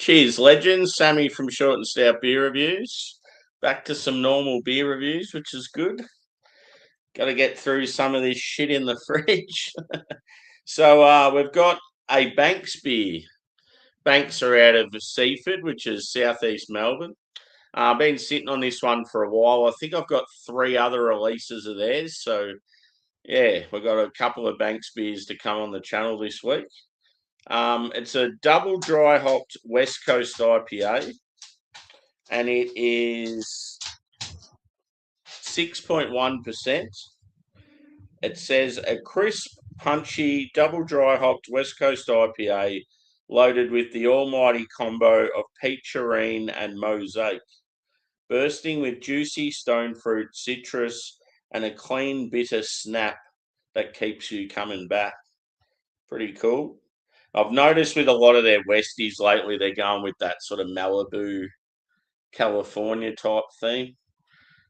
Cheers, legends. Sammy from Short and Stout Beer Reviews. Back to some normal beer reviews, which is good. Got to get through some of this shit in the fridge. So we've got a Banks beer. Banks are out of Seaford, which is southeast Melbourne. I've been sitting on this one for a while. I think I've got 3 other releases of theirs. So, yeah, we've got a couple of Banks beers to come on the channel this week. It's a double dry hopped West Coast IPA, and it is 6.1%. It says a crisp, punchy, double dry hopped West Coast IPA loaded with the almighty combo of peacherine and mosaic, bursting with juicy stone fruit, citrus, and a clean, bitter snap that keeps you coming back. Pretty cool. I've noticed with a lot of their Westies lately, they're going with that sort of Malibu, California type theme,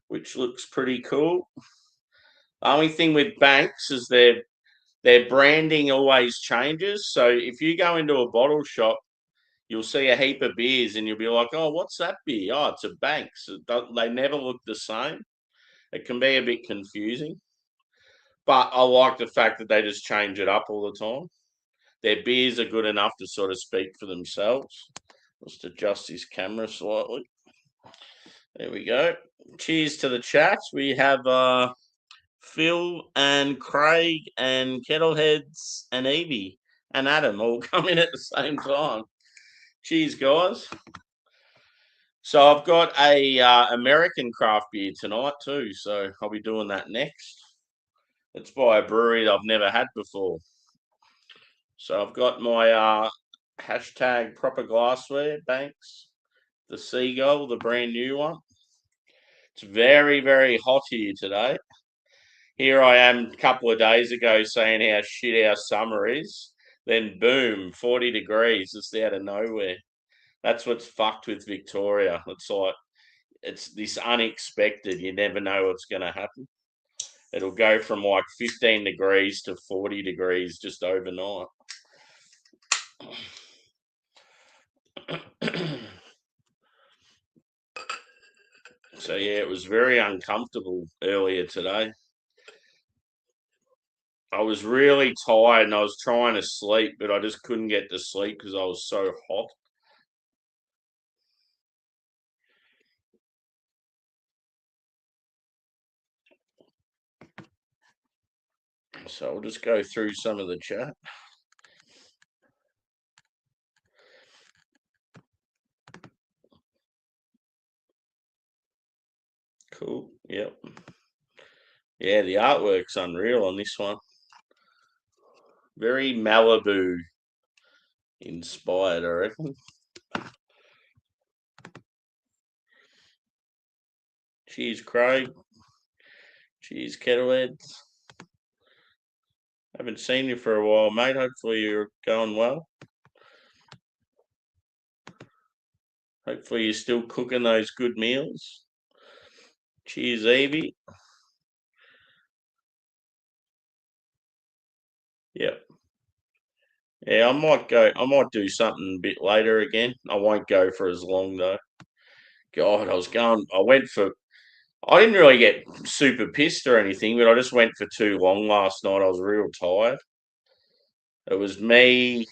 which looks pretty cool. The only thing with Banks is their branding always changes. So if you go into a bottle shop, you'll see a heap of beers and you'll be like, oh, what's that beer? Oh, it's a Banks. They never look the same. It can be a bit confusing. But I like the fact that they just change it up all the time. Their beers are good enough to sort of speak for themselves. Just adjust his camera slightly. There we go. Cheers to the chat. We have Phil and Craig and Kettleheads and Evie and Adam all come in at the same time. Cheers, guys. So I've got a American craft beer tonight too, so I'll be doing that next. It's by a brewery that I've never had before. So I've got my hashtag proper glassware, Banks, the Seagull, the brand new one. It's very, very hot here today. Here I am a couple of days ago saying how shit our summer is. Then boom, 40 degrees just out of nowhere. That's what's fucked with Victoria. It's like, it's this unexpected. You never know what's going to happen. It'll go from like 15 degrees to 40 degrees just overnight. So yeah, it was very uncomfortable earlier today. I was really tired and I was trying to sleep, but I just couldn't get to sleep because I was so hot. So I'll just go through some of the chat. Cool. Yep. Yeah, the artwork's unreal on this one. Very Malibu inspired, I reckon. Cheers, Craig. Cheers, Kettleheads. Haven't seen you for a while, mate. Hopefully you're going well. Hopefully you're still cooking those good meals. Cheers, Evie. Yep. Yeah, I might do something a bit later again. I won't go for as long though. God, I didn't really get super pissed or anything, but I just went for too long last night. I was real tired. It was me,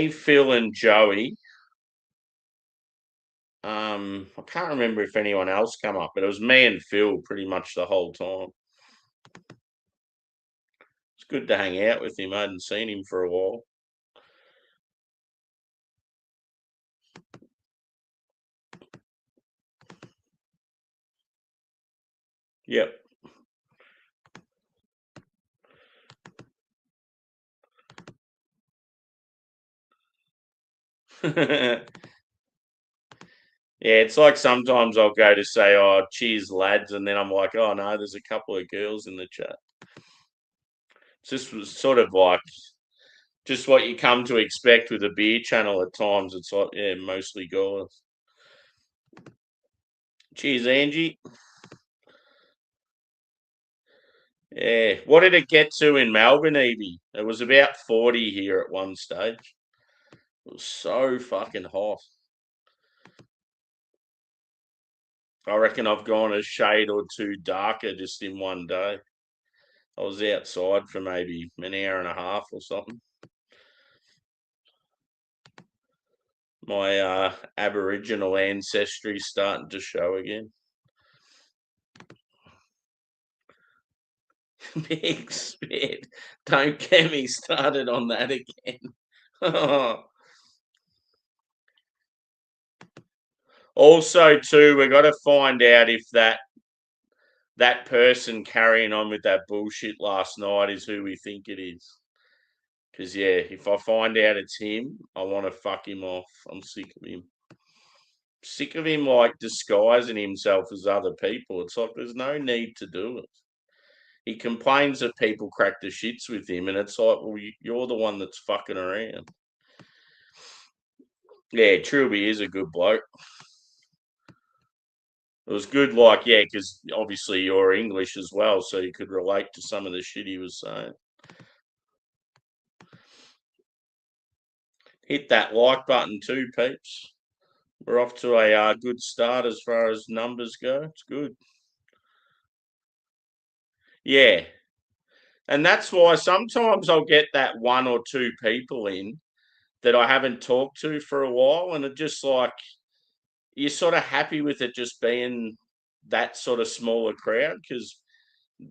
Phil, and Joey. I can't remember if anyone else come up, but it was me and Phil pretty much the whole time. It's good to hang out with him. I hadn't seen him for a while. Yep. Yeah, it's like sometimes I'll go to say, oh, cheers, lads, and then I'm like, oh, no, there's a couple of girls in the chat. It's just sort of like just what you come to expect with a beer channel at times. It's like, yeah, mostly guys. Cheers, Angie. Yeah. What did it get to in Melbourne, Evie? It was about 40 here at one stage. It was so fucking hot. I reckon I've gone a shade or two darker just in one day. I was outside for maybe an hour and a half or something. My Aboriginal ancestry starting to show again. Big spit. Don't get me started on that again. Also, too, we've got to find out if that person carrying on with that bullshit last night is who we think it is. Because, yeah, if I find out it's him, I want to fuck him off. I'm sick of him. Sick of him, like, disguising himself as other people. It's like there's no need to do it. He complains that people crack the shits with him, and it's like, well, you're the one that's fucking around. Yeah, Trilby is a good bloke. It was good, like, yeah, because obviously you're English as well, so you could relate to some of the shit he was saying. Hit that like button too, peeps. We're off to a good start as far as numbers go. It's good. Yeah. And that's why sometimes I'll get that one or two people in that I haven't talked to for a while, and it just like you're sort of happy with it just being that sort of smaller crowd because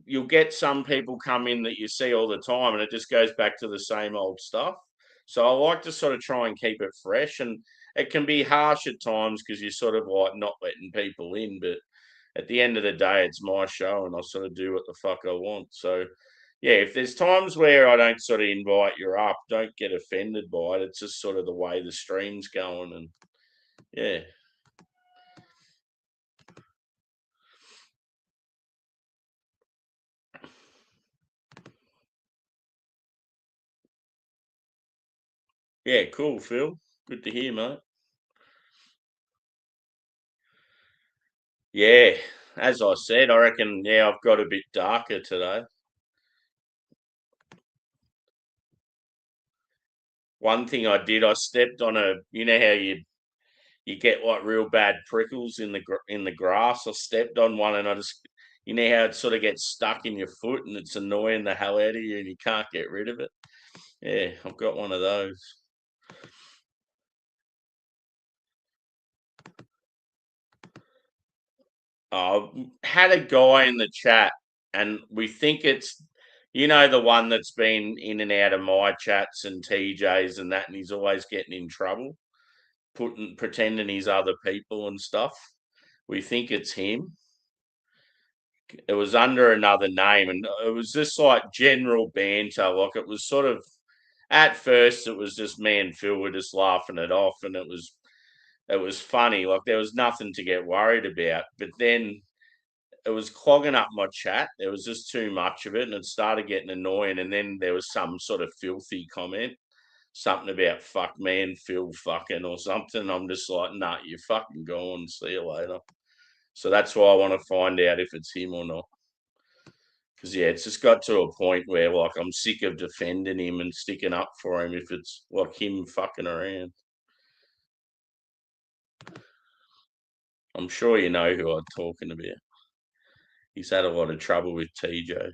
you'll get some people come in that you see all the time and it just goes back to the same old stuff. So I like to sort of try and keep it fresh, and it can be harsh at times because you're sort of like not letting people in, but at the end of the day, it's my show and I sort of do what the fuck I want. So yeah, if there's times where I don't sort of invite you up, don't get offended by it. It's just sort of the way the stream's going, and yeah. Yeah, cool, Phil. Good to hear, mate. Yeah, as I said, I reckon, yeah, I've got a bit darker today. One thing I did, I stepped on you know how you get like real bad prickles in the grass. I stepped on one and I just, you know how it sort of gets stuck in your foot and it's annoying the hell out of you and you can't get rid of it. Yeah, I've got one of those. I had a guy in the chat, and we think it's, the one that's been in and out of my chats and TJ's and that, and he's always getting in trouble, pretending he's other people and stuff. We think it's him. It was under another name, and it was just like general banter. Like it was sort of at first, it was just me and Phil were just laughing it off, and it was funny. Like there was nothing to get worried about. But then it was clogging up my chat. There was just too much of it, and it started getting annoying. And then there was some sort of filthy comment, something about fuck man, Phil fucking or something. I'm just like, nah, you fucking go on. See you later. So that's why I want to find out if it's him or not. Because yeah, it's just got to a point where like I'm sick of defending him and sticking up for him if it's like him fucking around. I'm sure you know who I'm talking about. He's had a lot of trouble with TJ.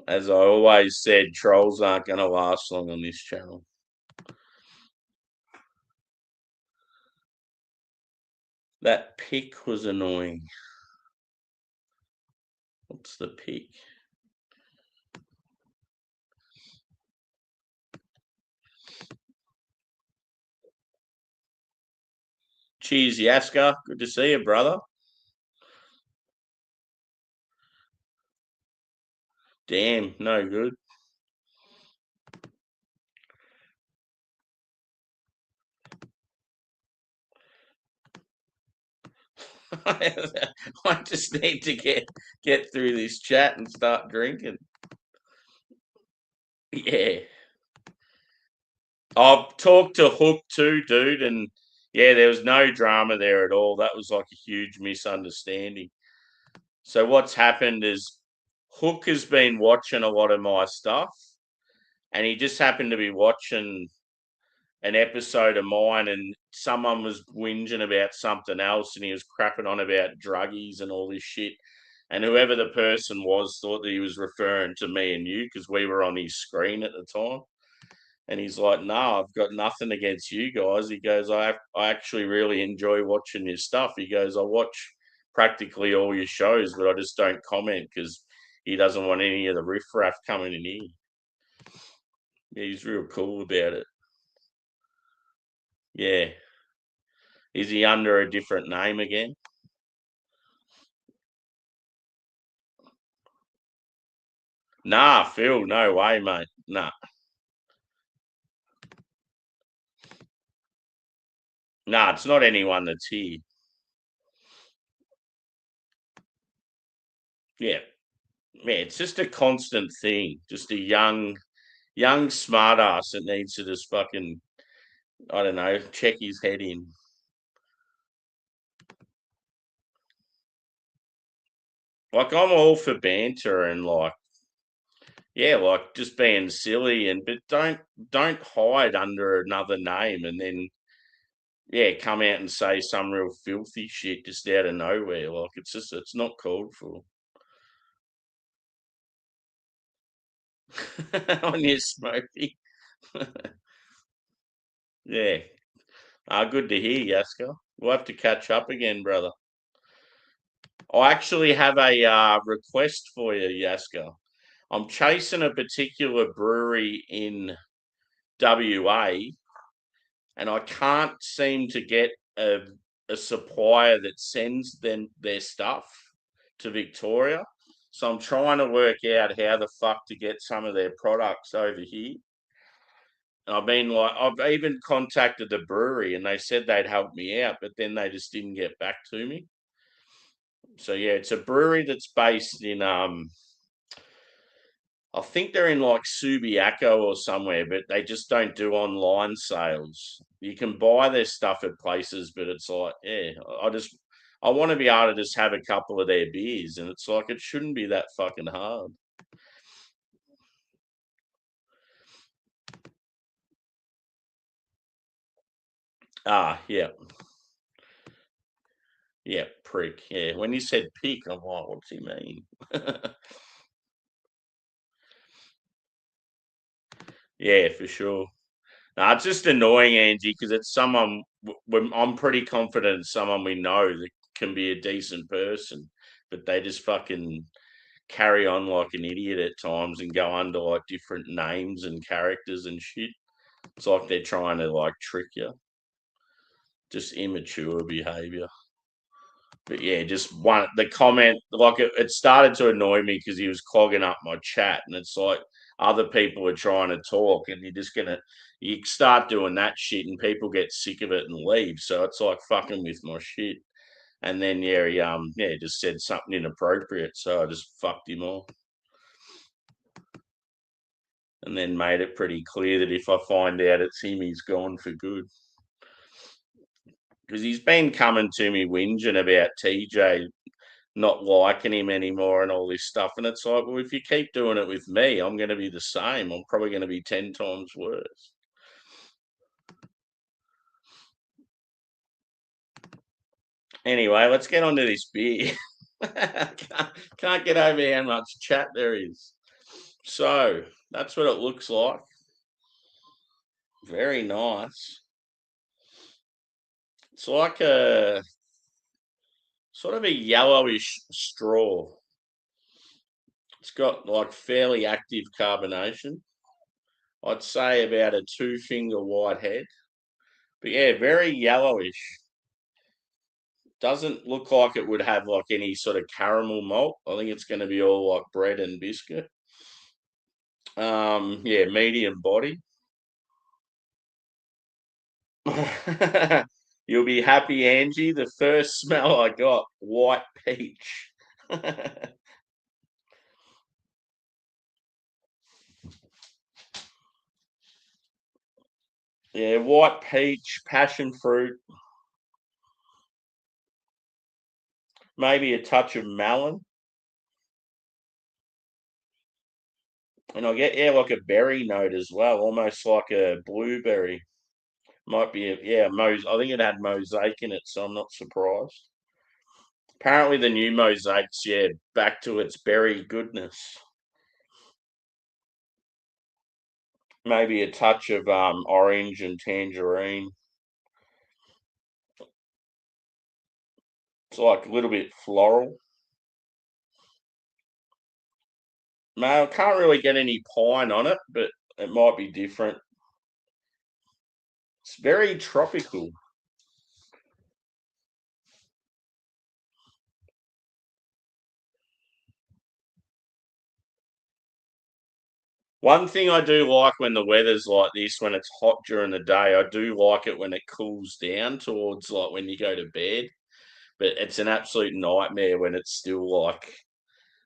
As I always said, trolls aren't going to last long on this channel. That pick was annoying. What's the pick? Cheers, Yaska. Good to see you, brother. Damn, no good. I just need to get through this chat and start drinking. Yeah. I've talked to Hook too, dude, and yeah, there was no drama there at all. That was like a huge misunderstanding. So what's happened is Hook has been watching a lot of my stuff, and he just happened to be watching an episode of mine, and someone was whinging about something else, and he was crapping on about druggies and all this shit. And whoever the person was thought that he was referring to me and you because we were on his screen at the time. And he's like, "No, I've got nothing against you guys." He goes, I actually really enjoy watching your stuff." He goes, "I watch practically all your shows, but I just don't comment because he doesn't want any of the riffraff coming in here." Yeah, he's real cool about it. Yeah. Is he under a different name again? Nah, Phil, no way, mate. Nah. Nah, it's not anyone that's here. Yeah. Yeah, it's just a constant thing. Just a young smartass that needs to just fucking, I don't know, check his head in. Like I'm all for banter and like, yeah, like just being silly and but don't hide under another name and then yeah, come out and say some real filthy shit just out of nowhere. Like it's not called for. On your smoky. Yeah. Good to hear, Yaska. We'll have to catch up again, brother. I actually have a request for you, Yaska. I'm chasing a particular brewery in WA, and I can't seem to get a supplier that sends them their stuff to Victoria. So I'm trying to work out how the fuck to get some of their products over here. And I've been like, I've even contacted the brewery and they said they'd help me out, but then they just didn't get back to me. So yeah, it's a brewery that's based in I think they're in like Subiaco or somewhere, but they just don't do online sales. You can buy their stuff at places, but it's like, yeah, I want to be able to just have a couple of their beers, and it's like it shouldn't be that fucking hard. Yeah, yeah, prick. Yeah, when you said pick, I'm like, what's he mean? Yeah, for sure. No, it's just annoying, Angie, because it's someone I'm pretty confident it's someone we know that can be a decent person, but they just fucking carry on like an idiot at times and go under like different names and characters and shit. It's like they're trying to like trick you. Just immature behavior. But yeah, just one the comment like it started to annoy me because he was clogging up my chat, and it's like other people are trying to talk, and you start doing that shit, and people get sick of it and leave. So it's like fucking with my shit. And then yeah, he just said something inappropriate, so I just fucked him off, and then made it pretty clear that if I find out it's him, he's gone for good. Because he's been coming to me whinging about TJ not liking him anymore and all this stuff. And it's like, well, if you keep doing it with me, I'm going to be the same. I'm probably going to be 10 times worse. Anyway, let's get on to this beer. can't get over how much chat there is. So that's what it looks like. Very nice. It's like a sort of a yellowish straw. It's got like fairly active carbonation. I'd say about a 2-finger wide head. But yeah, very yellowish. Doesn't look like it would have like any sort of caramel malt. I think it's going to be all like bread and biscuit. Yeah, medium body. You'll be happy, Angie. The first smell I got, white peach. Yeah, white peach, passion fruit, maybe a touch of melon. And I get like a berry note as well, almost like a blueberry. Might be I think it had mosaic in it, so I'm not surprised. Apparently the new mosaics, back to its berry goodness. Maybe a touch of orange and tangerine. It's like a little bit floral. No, I can't really get any pine on it, but it might be different. It's very tropical. One thing I do like when the weather's like this, when it's hot during the day, I do like it when it cools down towards like when you go to bed. But it's an absolute nightmare when it's still like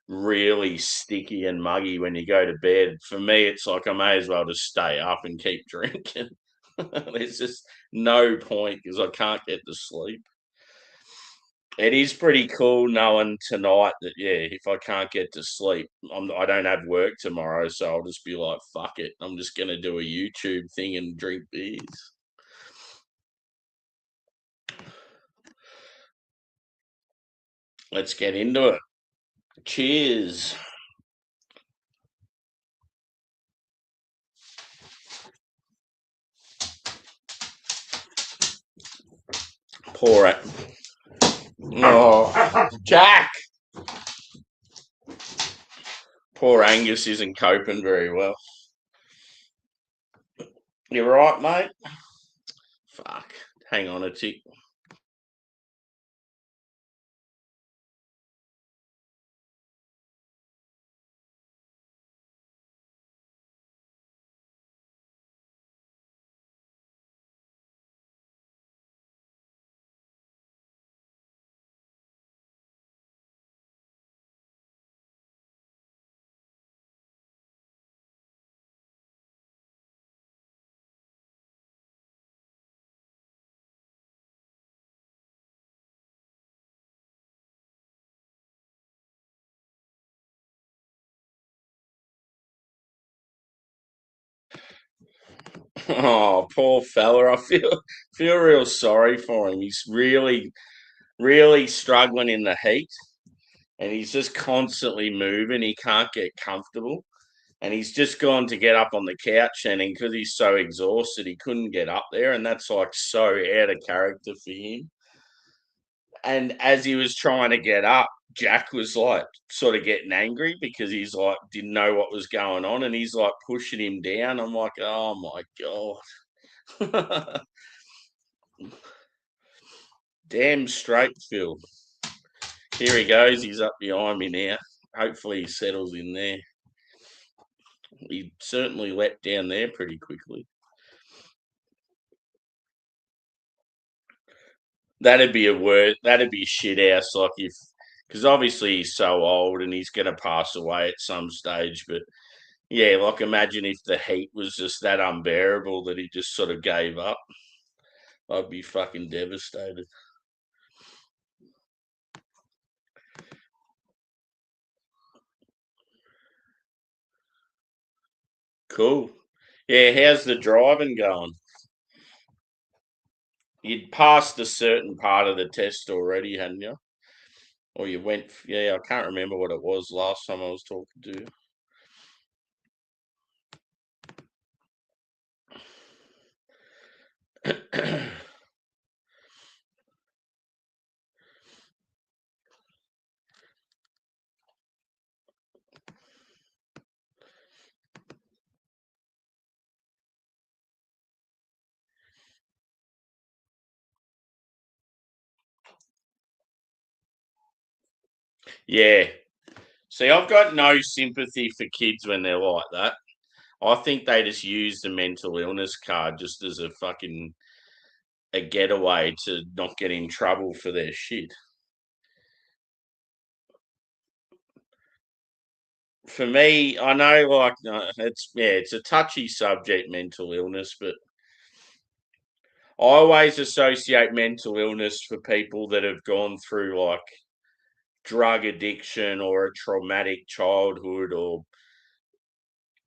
really sticky and muggy when you go to bed. For me, it's like I may as well just stay up and keep drinking. There's just no point because I can't get to sleep. It is pretty cool knowing tonight that if I can't get to sleep, I don't have work tomorrow, so I'll just be like, fuck it, I'm just gonna do a YouTube thing and drink beers. Let's get into it. Cheers. Pour it. Oh, Jack. Poor Angus isn't coping very well. You right, mate? Fuck. Hang on a tick. Oh, poor fella. I feel real sorry for him. He's really, really struggling in the heat, and he's just constantly moving. He can't get comfortable, and he's just gone to get up on the couch, and because he's so exhausted, he couldn't get up there, and that's like so out of character for him. And as he was trying to get up, Jack was like sort of getting angry because he's like didn't know what was going on, and he's like pushing him down. I'm like, oh my god. Damn straight, Phil. Here he goes. He's up behind me now. Hopefully, he settles in there. He certainly leapt down there pretty quickly. That'd be a word. That'd be shit house. Like if, because obviously he's so old and he's going to pass away at some stage. But yeah, like imagine if the heat was just that unbearable that he just sort of gave up. I'd be fucking devastated. Cool. Yeah, how's the driving going? You'd passed a certain part of the test already, hadn't you? Or you went, yeah, I can't remember what it was last time I was talking to you. Yeah. See, I've got no sympathy for kids when they're like that. I think they just use the mental illness card just as a fucking a getaway to not get in trouble for their shit. For me, I know like it's a touchy subject, mental illness, but I always associate mental illness for people that have gone through like drug addiction or a traumatic childhood or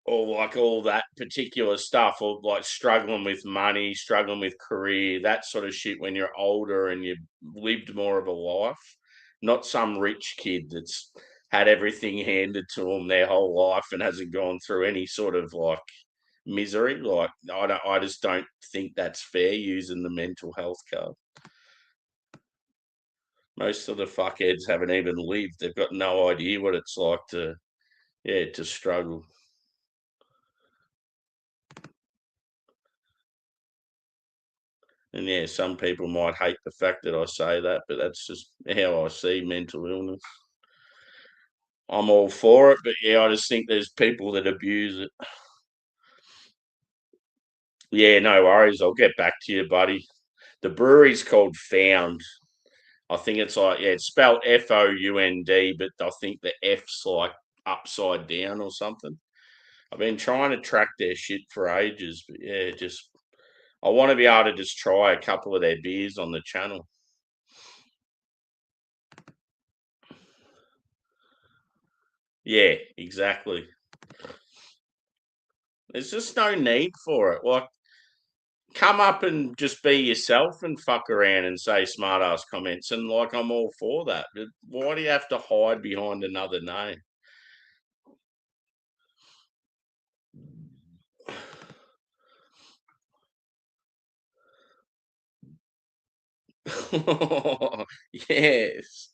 or like all that particular stuff, or like struggling with money, struggling with career, that sort of shit when you're older and you've lived more of a life. Not some rich kid that's had everything handed to them their whole life and hasn't gone through any sort of like misery. Like I just don't think that's fair using the mental health card. Most of the fuckheads haven't even lived. They've got no idea what it's like to, yeah, to struggle. And yeah, some people might hate the fact that I say that, but that's just how I see mental illness. I'm all for it, but yeah, I just think there's people that abuse it. Yeah, no worries. I'll get back to you, buddy. The brewery's called Found. I think it's like, yeah, it's spelled Found, but I think the F's like upside down or something. I've been trying to track their shit for ages, but yeah, just I want to be able to just try a couple of their beers on the channel. Yeah, exactly. There's just no need for it. Like, come up and just be yourself and fuck around and say smart ass comments. And like, I'm all for that. But why do you have to hide behind another name? Yes.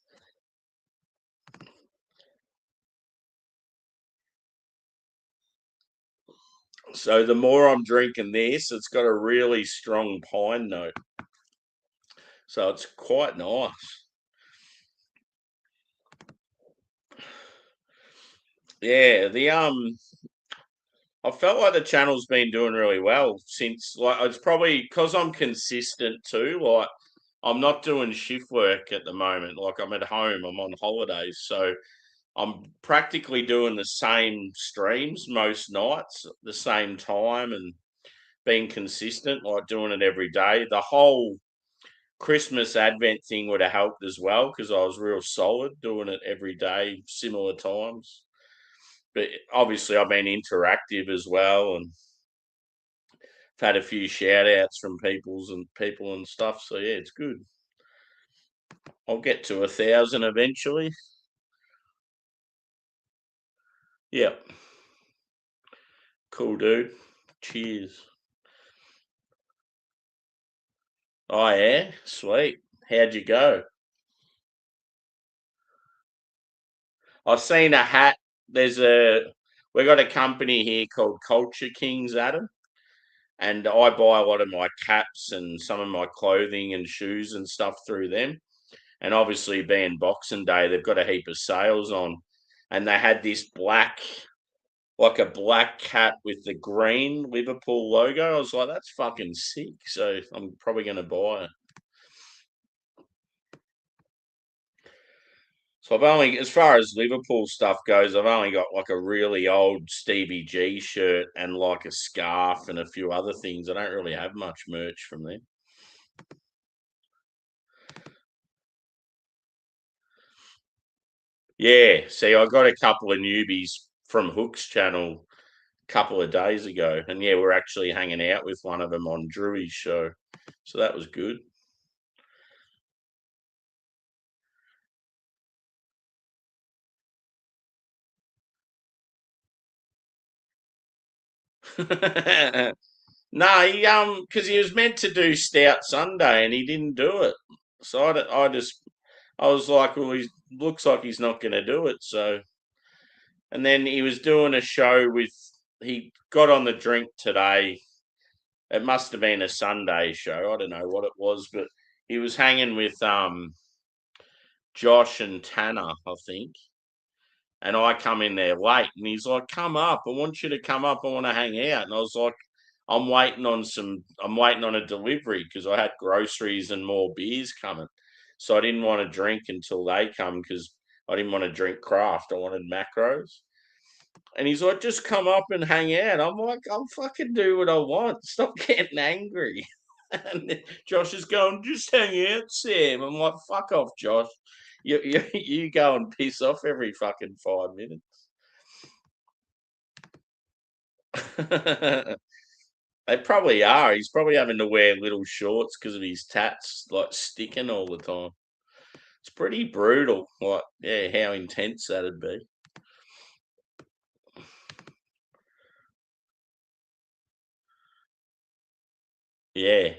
So the more I'm drinking this, it's got a really strong pine note. So it's quite nice. Yeah, I felt like the channel's been doing really well since, like, it's probably because I'm consistent too. Like, I'm not doing shift work at the moment. Like, I'm at home, I'm on holidays, so I'm practically doing the same streams most nights, at the same time, and being consistent, like doing it every day. The whole Christmas Advent thing would have helped as well because I was real solid doing it every day, similar times. But obviously, I've been interactive as well, and had a few shout outs from people and stuff. So yeah, it's good. I'll get to 1,000 eventually. Yep. Cool, dude. Cheers. Oh yeah, sweet. How'd you go? I've seen a hat. We got a company here called Culture Kings, Adam, and I buy a lot of my caps and some of my clothing and shoes and stuff through them. And obviously, being Boxing Day, they've got a heap of sales on, and they had this like a black cap with the green Liverpool logo. I was like, that's fucking sick. So I'm probably going to buy it. So I've only, as far as Liverpool stuff goes, I've only got like a really old Stevie G shirt and like a scarf and a few other things. I don't really have much merch from them. Yeah, see, I got a couple of newbies from Hook's channel a couple of days ago, and yeah, we're actually hanging out with one of them on Drew's show, so that was good. No, because he was meant to do Stout Sunday and he didn't do it. So I was like, well, he looks like he's not going to do it. So, and then he was doing a show with, he got on the drink today. It must have been a Sunday show. I don't know what it was, but he was hanging with Josh and Tanner, I think. And I come in there late, and he's like, "Come up! I want you to come up. I want to hang out." And I was like, I'm waiting on a delivery because I had groceries and more beers coming. So I didn't want to drink until they come because I didn't want to drink craft. I wanted macros. And he's like, just come up and hang out. I'm like, I'll fucking do what I want. Stop getting angry. And then Josh is going, just hang out, Sam. I'm like, fuck off, Josh. You go and piss off every fucking 5 minutes. They probably are. He's probably having to wear little shorts because of his tats, like sticking all the time. It's pretty brutal. Like, yeah, how intense that'd be. Yeah,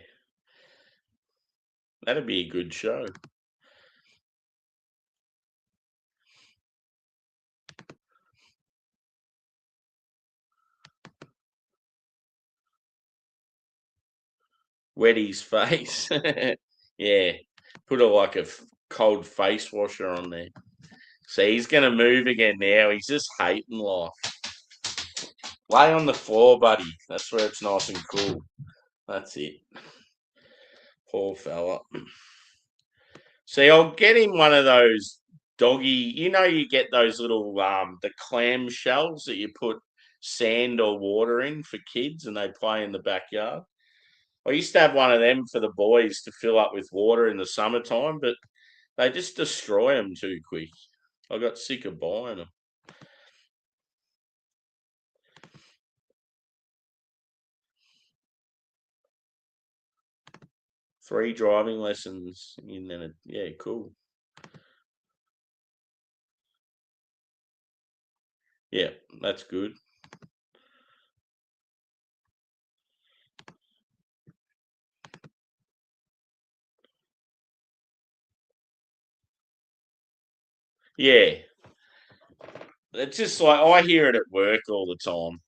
that'd be a good show. Wet his face. Yeah, put cold face washer on there. So he's going to move again now. He's just hating life. Lay on the floor, buddy. That's where it's nice and cool. That's it. Poor fella. See, I'll get him one of those doggy. You get those little the clam shells that you put sand or water in for kids, and they play in the backyard. I used to have one of them for the boys to fill up with water in the summertime, but they just destroy them too quick. I got sick of buying them. 3 driving lessons in and yeah, cool. Yeah, that's good. Yeah, it's just like I hear it at work all the time.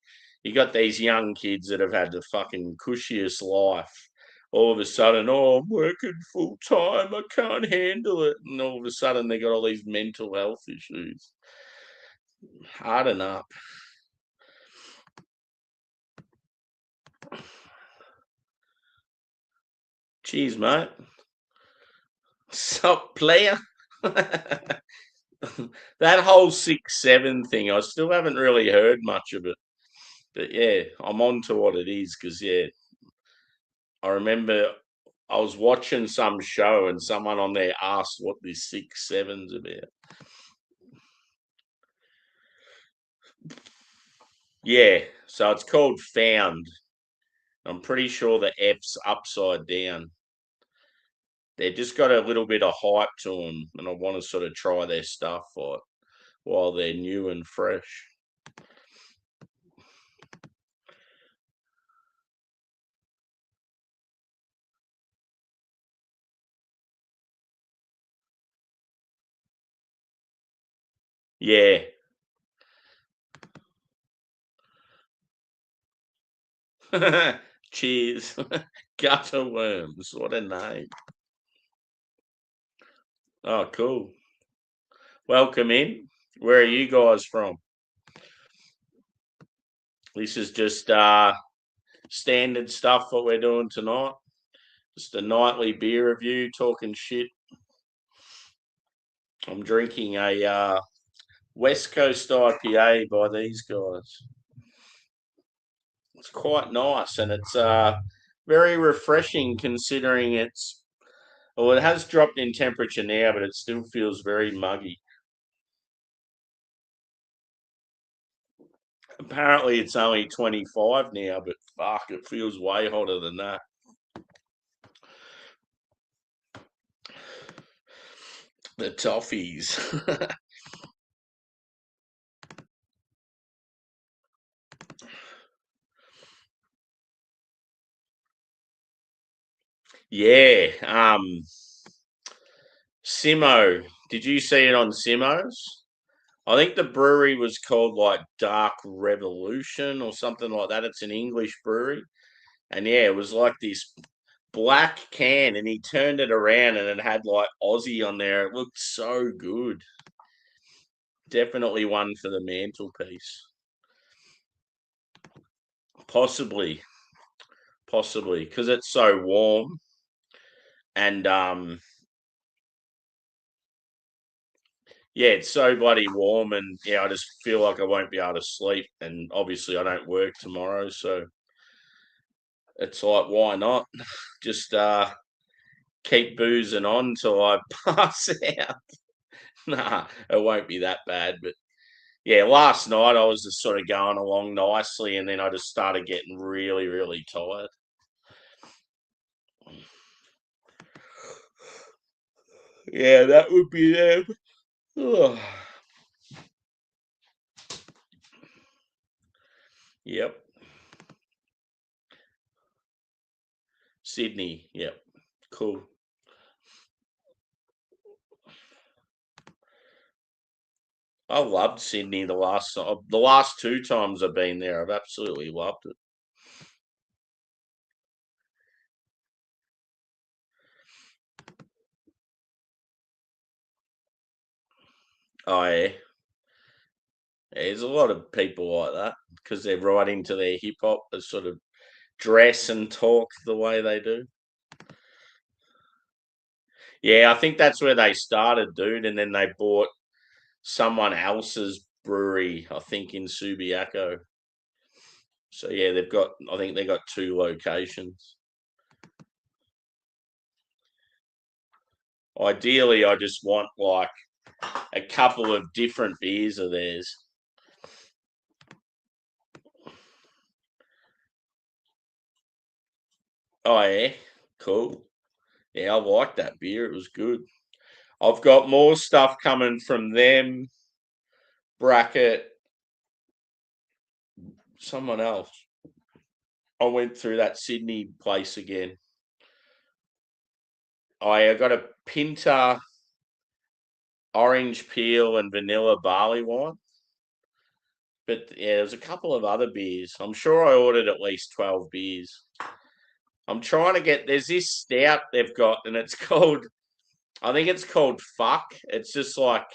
You got these young kids that have had the fucking cushiest life. All of a sudden, oh, I'm working full time. I can't handle it. And all of a sudden, they got all these mental health issues. Harden up. Cheers, mate. Sup, player? That whole 6-7 thing, I still haven't really heard much of it. But yeah, I'm on to what it is because, yeah, I remember I was watching some show and someone on there asked what this 6-7's about. Yeah, so it's called Found. I'm pretty sure the F's upside down. They've just got a little bit of hype to them, and I want to sort of try their stuff while they're new and fresh. Yeah. Cheers. Gutter worms. What a name. Oh, cool. Welcome in. Where are you guys from? This is just standard stuff what we're doing tonight. Just a nightly beer review, talking shit. I'm drinking a West Coast IPA by these guys. It's quite nice and it's very refreshing considering it has dropped in temperature now, but it still feels very muggy. Apparently it's only 25 now, but fuck, it feels way hotter than that. The toffees. Yeah. Simo. Did you see it on Simo's? I think the brewery was called like Dark Revolution or something like that. It's an English brewery. And yeah, it was like this black can and he turned it around and it had like Aussie on there. It looked so good. Definitely one for the mantelpiece. Possibly, possibly, because it's so warm and yeah, it's so bloody warm and yeah, I just feel like I won't be able to sleep. And obviously I don't work tomorrow, so it's like why not? Just keep boozing on till I pass out. Nah, it won't be that bad, but Yeah, last night I was just sort of going along nicely, and then I just started getting really, really tired. Yeah, that would be them. Ugh. Yep. Sydney. Yep. Cool. I loved Sydney the last two times I've been there. I've absolutely loved it. Oh yeah. There's a lot of people like that because they're right into their hip hop, they sort of dress and talk the way they do. Yeah, I think that's where they started, dude, and then they bought someone else's brewery, I think in Subiaco. So yeah, I think they got two locations. Ideally, I just want like a couple of different beers of theirs. Oh yeah, cool. Yeah, I like that beer. It was good. I've got more stuff coming from them. Bracket. Someone else. I went through that Sydney place again. I got a Pinter orange peel and vanilla barley wine. But yeah, there's a couple of other beers. I'm sure I ordered at least 12 beers. I'm trying to get there's this stout they've got, and it's called I think it's called Fuck. It's just like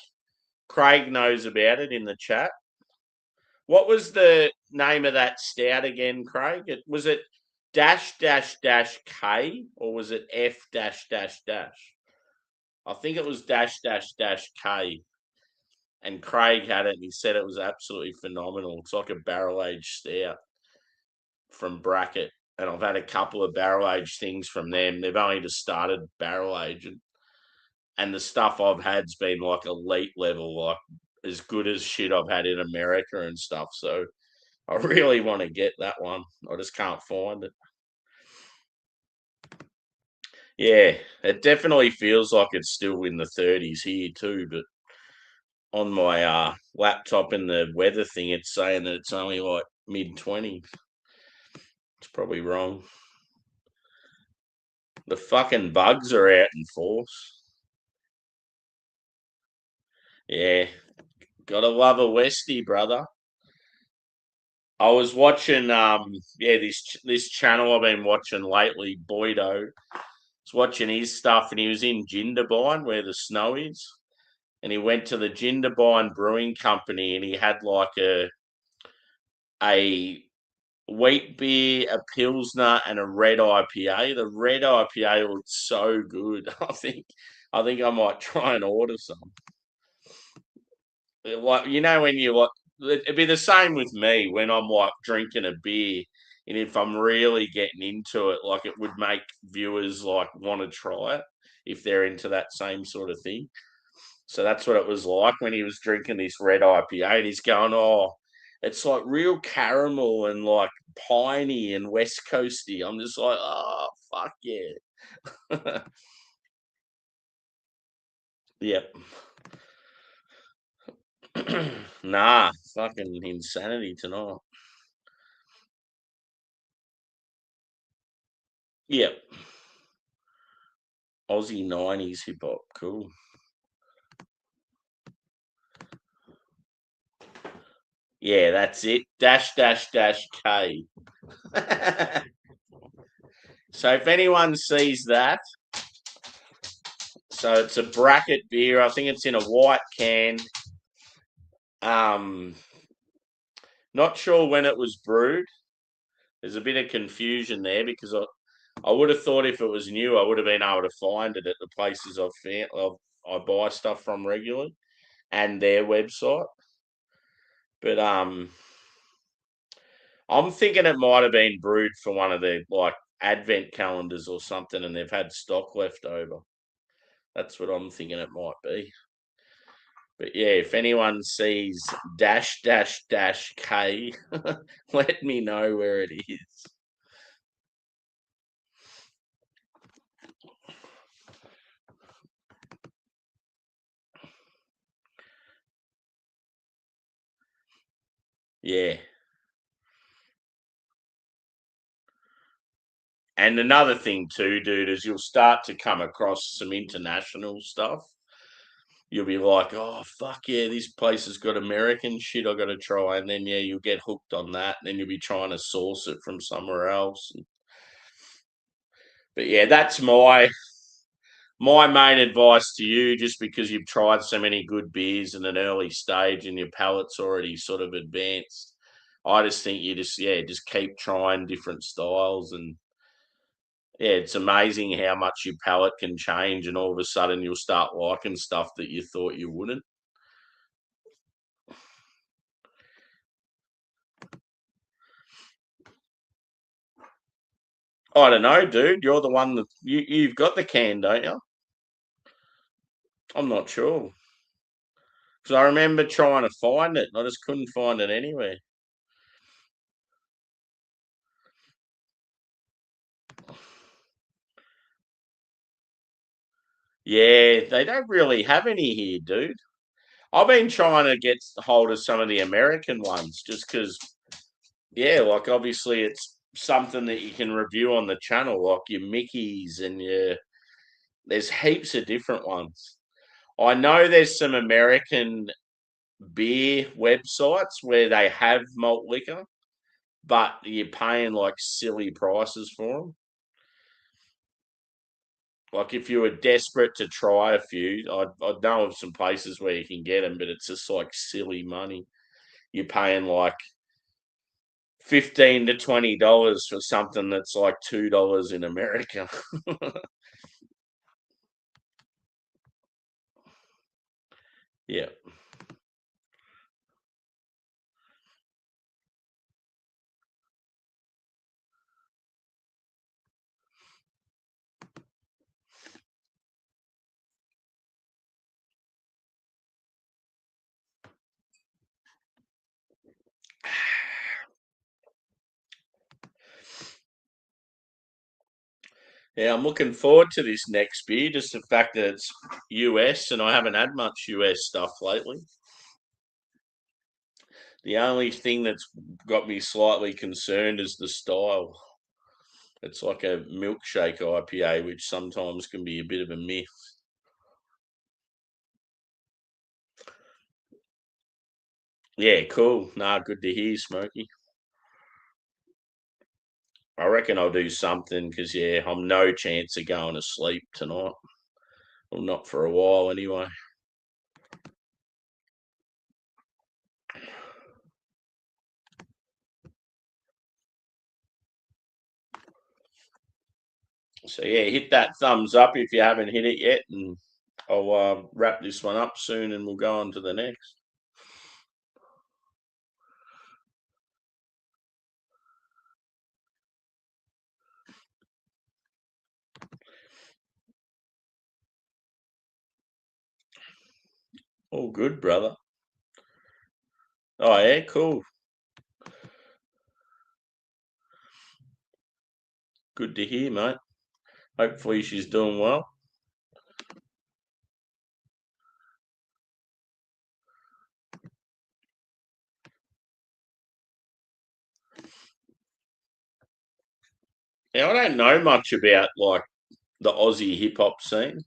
Craig knows about it in the chat. What was the name of that stout again, Craig? Was it dash dash dash K or was it F dash dash dash? I think it was dash dash dash K. And Craig had it and he said it was absolutely phenomenal. It's like a barrel aged stout from Bracket. And I've had a couple of barrel aged things from them. They've only just started barrel aging. And the stuff I've had's been like elite level, like as good as shit I've had in America and stuff. So I really want to get that one. I just can't find it. Yeah, it definitely feels like it's still in the 30s here too, but on my laptop in the weather thing, it's saying that it's only like mid 20s. It's probably wrong. The fucking bugs are out in force. Yeah, gotta love a Westie, brother. I was watching, this channel I've been watching lately, Boydo. I was watching his stuff, and he was in Jindabyne, where the snow is, and he went to the Jindabyne Brewing Company, and he had like a wheat beer, a pilsner, and a red IPA. The red IPA looked so good. I think I might try and order some. Like when you like, it'd be the same with me when I'm like drinking a beer, and if I'm really getting into it, like it would make viewers like want to try it if they're into that same sort of thing. So that's what it was like when he was drinking this red IPA, and he's going, "Oh, it's like real caramel and like piney and West Coasty." I'm just like, "Oh, fuck yeah." Yep. Nah, fucking insanity tonight. Yep. Aussie 90s hip hop. Cool. Yeah, that's it. Dash, dash, dash K. So if anyone sees that, so it's a bracket beer. I think it's in a white can. Um, Not sure when it was brewed. There's a bit of confusion there because I would have thought if it was new, I would have been able to find it at the places I buy stuff from regularly and their website. But I'm thinking it might have been brewed for one of the like advent calendars or something, and they've had stock left over. That's what I'm thinking it might be. But yeah, if anyone sees dash dash dash K, let me know where it is. Yeah. And another thing too, dude, is you'll start to come across some international stuff. You'll be like, oh fuck yeah, this place has got American shit I gotta try. And then yeah, you'll get hooked on that, and then you'll be trying to source it from somewhere else. But yeah, that's my main advice to you, just because you've tried so many good beers in an early stage and your palate's already sort of advanced. I just think you just keep trying different styles, and yeah, it's amazing how much your palate can change, and all of a sudden you'll start liking stuff that you thought you wouldn't. I don't know, dude. You're the one that you've got the can, don't you? I'm not sure, because I remember trying to find it, and I just couldn't find it anywhere. Yeah, they don't really have any here, dude. I've been trying to get hold of some of the American ones, just because, yeah, like obviously it's something that you can review on the channel, like your Mickeys and your. There's heaps of different ones. I know there's some American beer websites where they have malt liquor, but you're paying like silly prices for them. Like if you were desperate to try a few, I'd know of some places where you can get them, but it's just like silly money. You're paying like $15 to $20 for something that's like $2 in America. Yeah. Yeah, I'm looking forward to this next beer. Just the fact that it's US and I haven't had much US stuff lately. The only thing that's got me slightly concerned is the style. It's like a milkshake IPA, which sometimes can be a bit of a myth. Yeah, cool. Nah, good to hear, Smokey. I reckon I'll do something because, yeah, I'm no chance of going to sleep tonight. Well, not for a while anyway. So, yeah, hit that thumbs up if you haven't hit it yet, and I'll wrap this one up soon and we'll go on to the next. All good, brother. Oh, yeah, cool. Good to hear, mate. Hopefully she's doing well. Now, I don't know much about like the Aussie hip hop scene.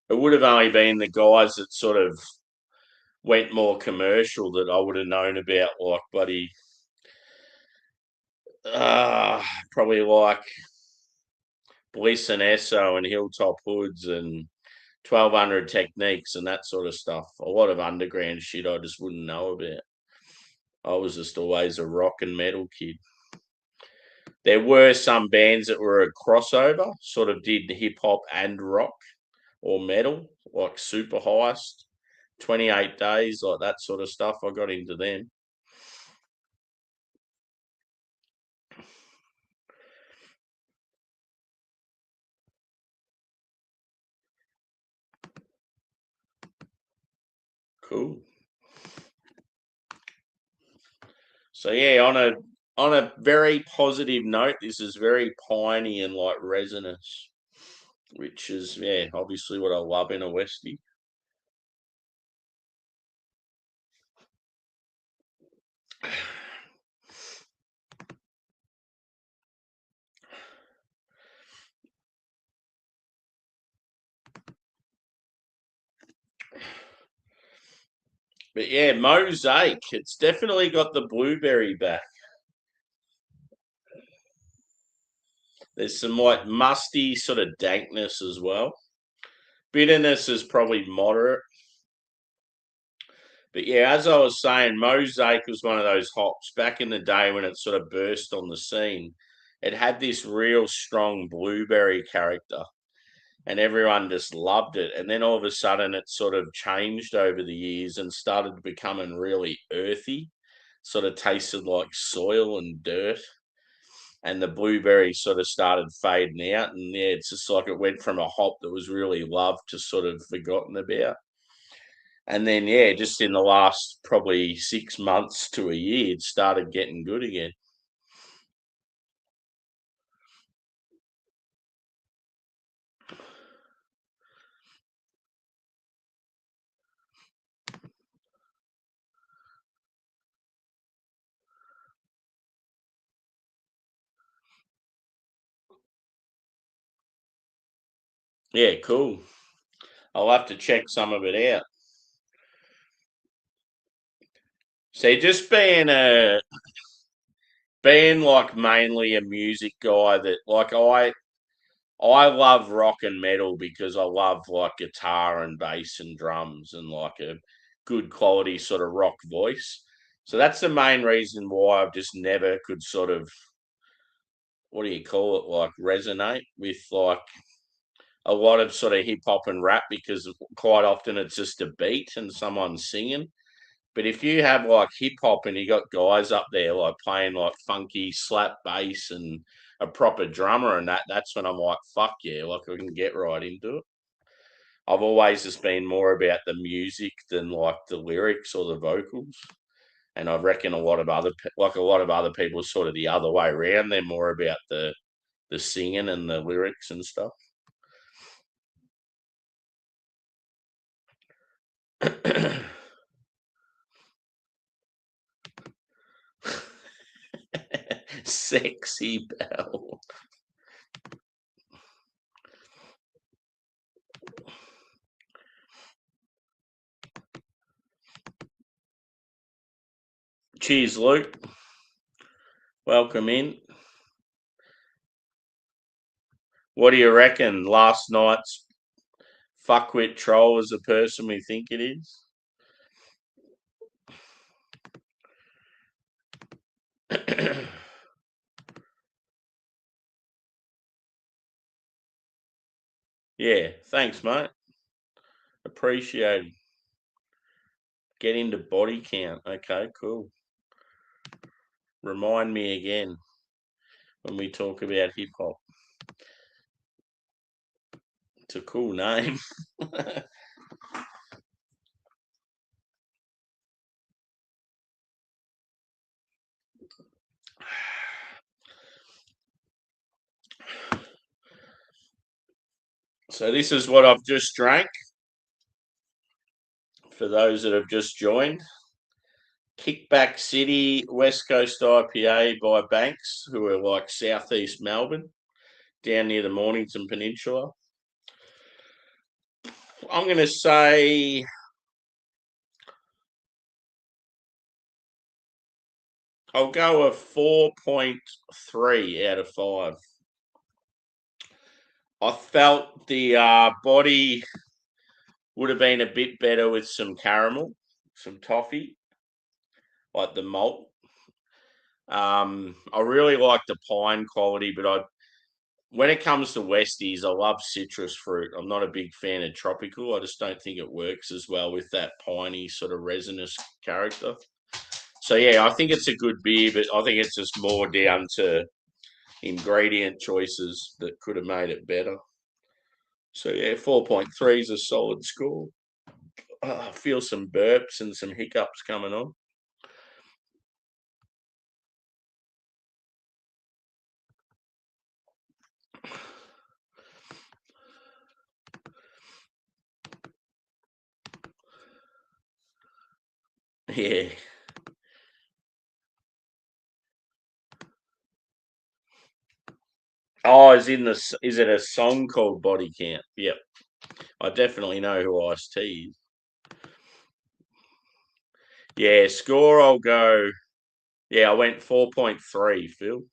It would have only been the guys that sort of went more commercial that I would have known about, like bloody, probably like Bliss and Esso and Hilltop Hoods and 1200 Techniques and that sort of stuff. A lot of underground shit I just wouldn't know about. I was just always a rock and metal kid. There were some bands that were a crossover, sort of did hip hop and rock or metal, like Super Heist, 28 Days, like that sort of stuff. I got into them. Cool. So yeah, on a very positive note, this is very piney and like resinous, which is obviously what I love in a Westie. But yeah, Mosaic, it's definitely got the blueberry back. There's some like musty sort of dankness as well. Bitterness is probably moderate. But yeah, as I was saying, Mosaic was one of those hops back in the day when it sort of burst on the scene. It had this real strong blueberry character, and everyone just loved it. And then all of a sudden, it sort of changed over the years and started becoming really earthy, sort of tasted like soil and dirt. And the blueberry sort of started fading out. And yeah, it's just like it went from a hop that was really loved to sort of forgotten about. And then, yeah, just in the last probably 6 months to a year, it started getting good again. Yeah, cool. I'll have to check some of it out. So just being like mainly a music guy that like I love rock and metal because I love like guitar and bass and drums and like a good quality sort of rock voice. So that's the main reason why I've just never could sort of what do you call it like resonate with like a lot of sort of hip hop and rap because quite often it's just a beat and someone's singing. But if you have like hip hop and you got guys up there like playing like funky slap bass and a proper drummer and that's when I'm like, fuck yeah, like I can get right into it. I've always just been more about the music than like the lyrics or the vocals. And I reckon a lot of other people sort of the other way around. They're more about the singing and the lyrics and stuff. Sexy Belle. Cheers, Luke. Welcome in. What do you reckon? Last night's fuckwit troll is the person we think it is? Yeah, thanks, mate. Appreciate it. Get into body count. Okay, cool. Remind me again when we talk about hip hop. It's a cool name. So this is what I've just drank. For those that have just joined, Kickback City West Coast IPA by Banks, who are like southeast Melbourne, down near the Mornington Peninsula. I'm going to say I'll go a 4.3 out of 5. I felt the body would have been a bit better with some caramel, some toffee, like the malt. I really like the pine quality, but when it comes to Westies, I love citrus fruit. I'm not a big fan of tropical. I just don't think it works as well with that piney sort of resinous character. So yeah, I think it's a good beer, but I think it's just more down to ingredient choices that could have made it better. So yeah, 4.3 is a solid score. I feel some burps and some hiccups coming on. Yeah. Oh, is it a song called Body Count? Yep. I definitely know who Ice-T is. Yeah, score I'll go. Yeah, I went 4.3, Phil.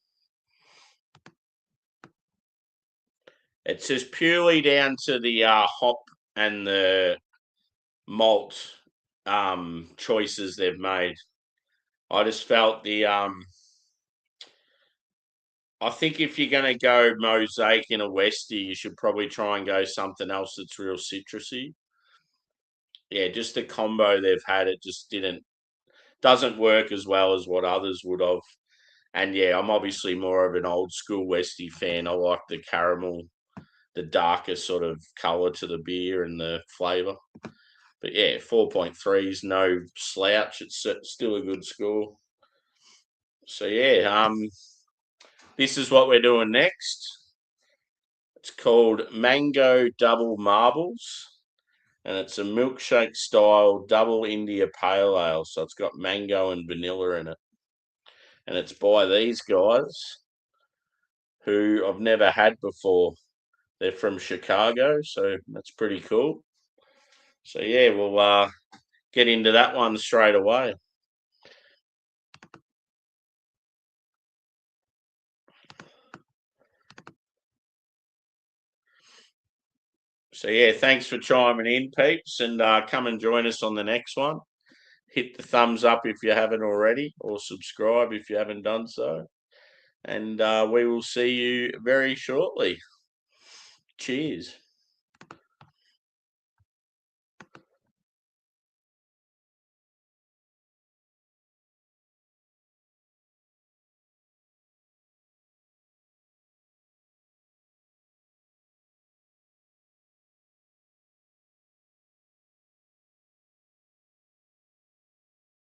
It's just purely down to the hop and the malt choices they've made. I just felt I think if you're going to go mosaic in a Westie, you should probably try and go something else that's real citrusy. Yeah, just the combo they've had, it just doesn't work as well as what others would have. And yeah, I'm obviously more of an old school Westie fan. I like the caramel, the darker sort of colour to the beer and the flavour. But yeah, 4.3 is no slouch. It's still a good score. So yeah, this is what we're doing next. It's called Mango Double Marbles, and it's a milkshake style double India Pale Ale. So it's got mango and vanilla in it, and it's by these guys who I've never had before. They're from Chicago, so that's pretty cool. So yeah, we'll get into that one straight away. So yeah, thanks for chiming in, peeps, and come and join us on the next one. Hit the thumbs up if you haven't already, or subscribe if you haven't done so. And we will see you very shortly. Cheers.